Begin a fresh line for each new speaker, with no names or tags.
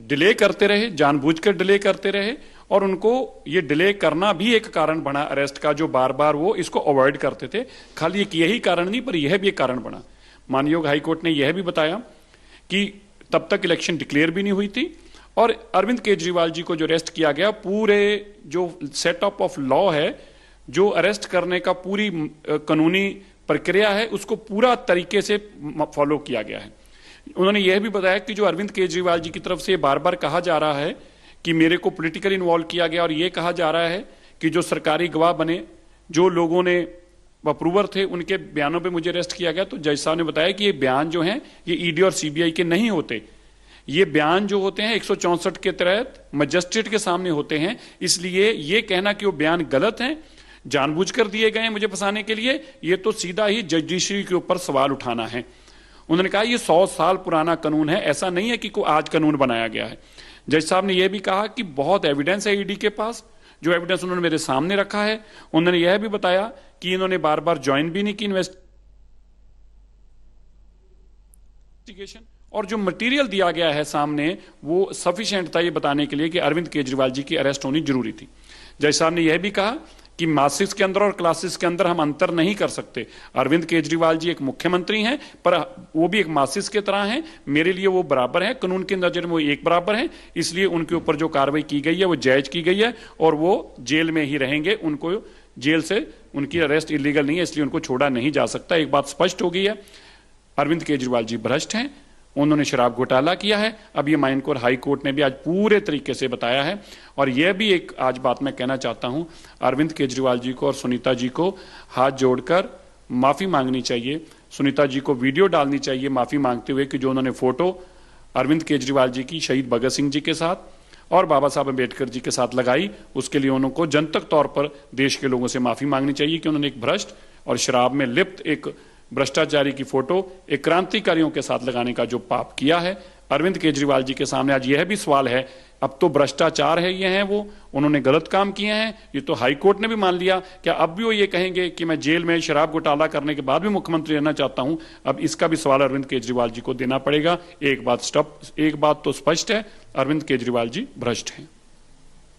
Delay करते रहे, जानबूझकर डिले करते रहे, और उनको ये डिले करना भी एक कारण बना अरेस्ट का, जो बार बार वो इसको अवॉइड करते थे। खाली एक यही कारण नहीं, पर यह भी एक कारण बना। माननीय हाईकोर्ट ने यह भी बताया कि तब तक इलेक्शन डिक्लेयर भी नहीं हुई थी, और अरविंद केजरीवाल जी को जो अरेस्ट किया गया, पूरे जो सेटअप ऑफ लॉ है, जो अरेस्ट करने का पूरी कानूनी प्रक्रिया है, उसको पूरा तरीके से फॉलो किया गया है। उन्होंने यह भी बताया कि जो अरविंद केजरीवाल जी की तरफ से बार बार कहा जा रहा है कि मेरे को पॉलिटिकली इन्वॉल्व किया गया, और यह कहा जा रहा है कि जो सरकारी गवाह बने, जो लोगों ने अप्रूवर थे, उनके बयानों पे मुझे अरेस्ट किया गया। तो जज साहब ने बताया कि ये बयान जो हैं ये ईडी और सीबीआई के नहीं होते, ये बयान जो होते हैं 164 के तहत मजिस्ट्रेट के सामने होते हैं। इसलिए ये कहना कि वो बयान गलत हैं, जानबूझकर दिए गए हैं मुझे फंसाने के लिए, ये तो सीधा ही जुडिशरी के ऊपर सवाल उठाना है। उन्होंने कहा ये 100 साल पुराना कानून है, ऐसा नहीं है कि कोई आज कानून बनाया गया है। जज साहब ने यह भी कहा कि बहुत एविडेंस है ईडी के पास, जो एविडेंस उन्होंने मेरे सामने रखा है। उन्होंने यह भी बताया कि इन्होंने बार बार ज्वाइन भी नहीं की इन्वेस्टिगेशन, और जो मटेरियल दिया गया है सामने वो सफिशिएंट था ये बताने के लिए कि अरविंद केजरीवाल जी की अरेस्ट होनी जरूरी थी। जज साहब ने यह भी कहा कि मासिस के अंदर और क्लासेस के अंदर हम अंतर नहीं कर सकते। अरविंद केजरीवाल जी एक मुख्यमंत्री हैं, पर वो भी एक मासिस के तरह हैं, मेरे लिए वो बराबर हैं, कानून की नजर में वो एक बराबर हैं। इसलिए उनके ऊपर जो कार्रवाई की गई है वो जायज की गई है, और वो जेल में ही रहेंगे। उनको जेल से उनकी अरेस्ट इलीगल नहीं है, इसलिए उनको छोड़ा नहीं जा सकता। एक बात स्पष्ट हो गई है, अरविंद केजरीवाल जी भ्रष्ट हैं, उन्होंने शराब घोटाला किया है। अब ये माइनकोर हाई कोर्ट ने भी आज पूरे तरीके से बताया है। और यह भी एक आज बात मैं कहना चाहता हूं, अरविंद केजरीवाल जी को और सुनीता जी को हाथ जोड़कर माफी मांगनी चाहिए। सुनीता जी को वीडियो डालनी चाहिए माफी मांगते हुए कि जो उन्होंने फोटो अरविंद केजरीवाल जी की शहीद भगत सिंह जी के साथ और बाबा साहब अम्बेडकर जी के साथ लगाई, उसके लिए उनको जनतक तौर पर देश के लोगों से माफी मांगनी चाहिए कि उन्होंने एक भ्रष्ट और शराब में लिप्त एक भ्रष्टाचारी की फोटो एक क्रांतिकारियों के साथ लगाने का जो पाप किया है अरविंद केजरीवाल जी के सामने आज यह भी सवाल है, अब तो भ्रष्टाचार है, ये हैं वो, उन्होंने गलत काम किए हैं, ये तो हाई कोर्ट ने भी मान लिया। क्या अब भी वो ये कहेंगे कि मैं जेल में शराब घोटाला करने के बाद भी मुख्यमंत्री रहना चाहता हूं? अब इसका भी सवाल अरविंद केजरीवाल जी को देना पड़ेगा। एक बात तो स्पष्ट है, अरविंद केजरीवाल जी भ्रष्ट हैं।